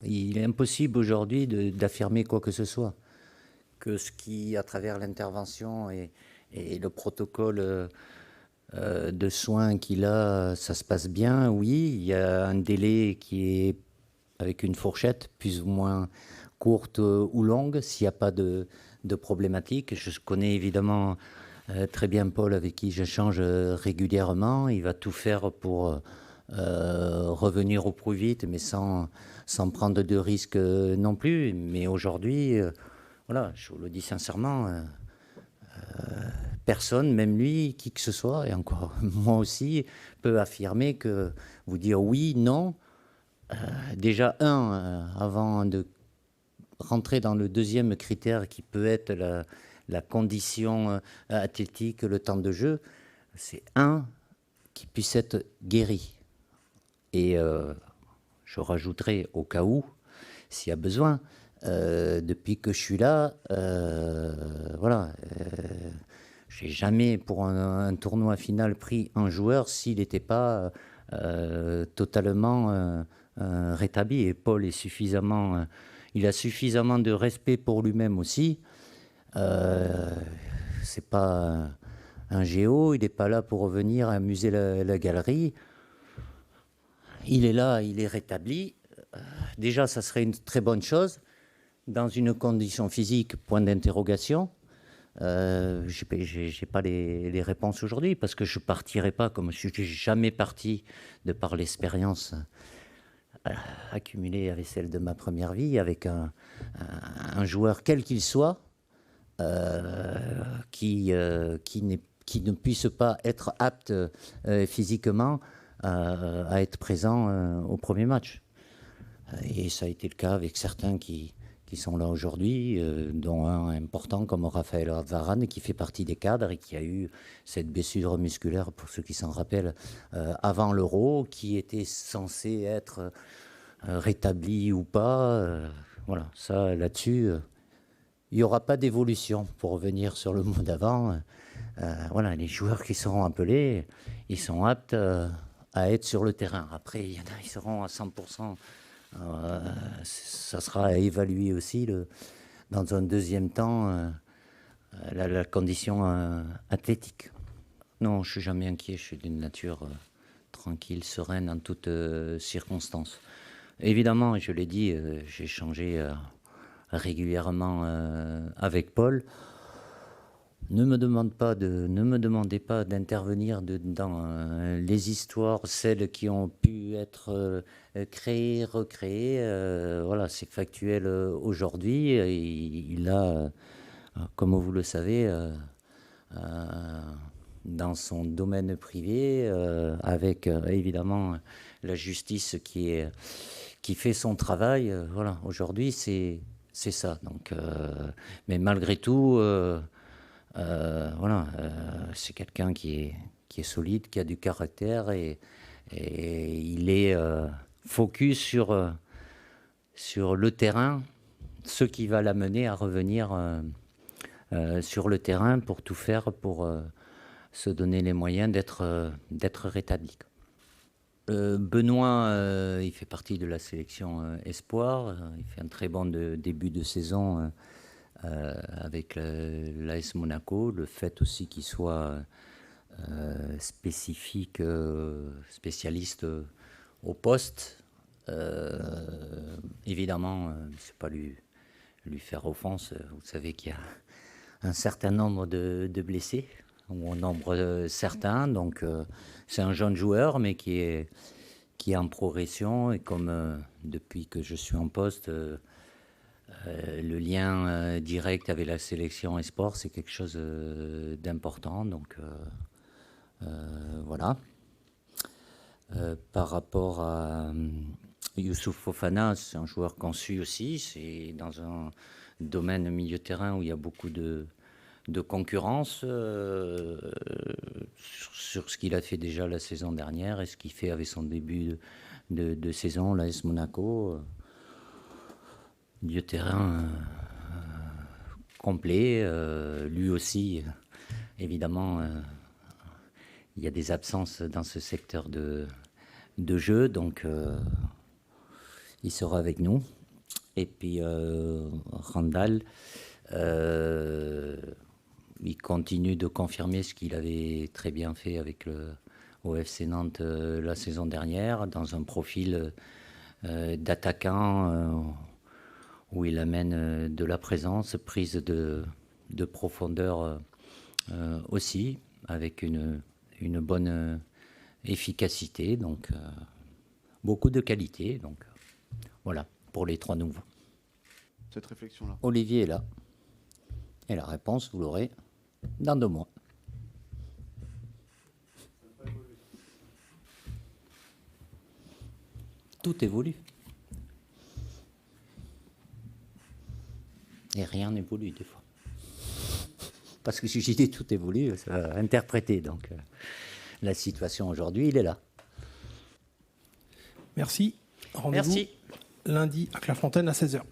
Il est impossible aujourd'hui d'affirmer quoi que ce soit. Que ce qui, à travers l'intervention et le protocole de soins qu'il a, ça se passe bien, oui. Il y a un délai qui est avec une fourchette plus ou moins courte ou longue, s'il n'y a pas de problématique. Je connais évidemment très bien Paul, avec qui j'échange régulièrement. Il va tout faire pour revenir au plus vite, mais sans prendre de risques non plus. Mais aujourd'hui, voilà, je vous le dis sincèrement, personne, même lui, qui que ce soit, et encore moi aussi, peut affirmer que vous dire oui, non. Déjà, avant de rentrer dans le deuxième critère qui peut être la condition athlétique, le temps de jeu, c'est qui puisse être guéri. Et je rajouterai au cas où, s'il y a besoin, depuis que je suis là, voilà, j'ai jamais pour un tournoi final pris un joueur s'il n'était pas totalement rétabli. Et Paul est suffisamment, il a suffisamment de respect pour lui-même aussi. Euh, c'est pas un géo, il n'est pas là pour revenir amuser la galerie. Il est là, il est rétabli. Déjà, ça serait une très bonne chose. Dans une condition physique, point d'interrogation. Je n'ai pas les réponses aujourd'hui parce que je ne partirai pas comme je suis jamais parti de par l'expérience accumulée avec celle de ma première vie, avec un joueur quel qu'il soit qui ne puisse pas être apte physiquement à être présent au premier match. Et ça a été le cas avec certains qui sont là aujourd'hui, dont un important comme Raphaël Varane, qui fait partie des cadres et qui a eu cette blessure musculaire, pour ceux qui s'en rappellent, avant l'Euro, qui était censé être rétabli ou pas. Voilà, ça là-dessus, il n'y aura pas d'évolution. Pour revenir sur le mot d'avant, voilà, les joueurs qui seront appelés, ils sont aptes à être sur le terrain. Après, il y en a, ils seront à 100%. Ça sera à évaluer aussi dans un deuxième temps la condition athlétique. Non, je suis jamais inquiet. Je suis d'une nature tranquille, sereine en toutes circonstances. Évidemment, je l'ai dit, j'ai échangé régulièrement avec Paul. Ne me demandez pas d'intervenir dans les histoires, celles qui ont pu être créées, recréées. Voilà, c'est factuel aujourd'hui. Il a, comme vous le savez, dans son domaine privé, avec évidemment la justice qui fait son travail. Voilà, aujourd'hui, c'est ça. Donc, mais malgré tout, voilà, c'est quelqu'un qui est solide, qui a du caractère et il est focus sur le terrain, ce qui va l'amener à revenir sur le terrain pour tout faire pour se donner les moyens d'être rétabli. Benoît, il fait partie de la sélection Espoir. Il fait un très bon début de saison avec l'AS Monaco. Le fait aussi qu'il soit spécifique, spécialiste au poste, évidemment, c'est pas lui faire offense. Vous savez qu'il y a un certain nombre de blessés, ou un nombre certain. Donc, c'est un jeune joueur, mais qui est en progression. Et comme depuis que je suis en poste, le lien direct avec la sélection e-sport, c'est quelque chose d'important. Donc, voilà. Par rapport à Youssouf Fofana, c'est un joueur qu'on suit aussi. C'est dans un domaine milieu terrain où il y a beaucoup de concurrence sur ce qu'il a fait déjà la saison dernière et ce qu'il fait avec son début de saison, l'AS Monaco. Milieu terrain complet, lui aussi, évidemment, il y a des absences dans ce secteur de jeu, donc il sera avec nous. Et puis Randall, il continue de confirmer ce qu'il avait très bien fait avec le FC Nantes la saison dernière, dans un profil d'attaquant où il amène de la présence, prise de profondeur aussi, avec une bonne efficacité, donc beaucoup de qualité. Donc voilà, pour les 3 nouveaux. Cette réflexion-là. Olivier est là. Et la réponse, vous l'aurez dans 2 mois. Tout évolue. Et rien n'évolue des fois. Parce que si j'ai dit tout évolue, ça va interpréter. Donc la situation aujourd'hui, il est là. Merci. Rendez-vous lundi à Clairefontaine à 16h.